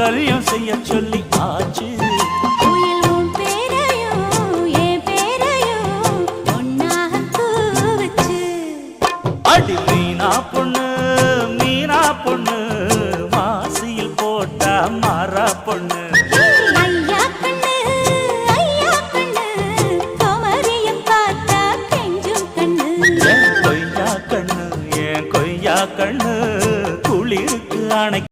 மாங்கல்யம் செய்ய சொல்லி ஆச்சு. அடி மீனா பொண்ணு மீனா பொண்ணு மாசியில் போட்டா மாறா பொண்ணு.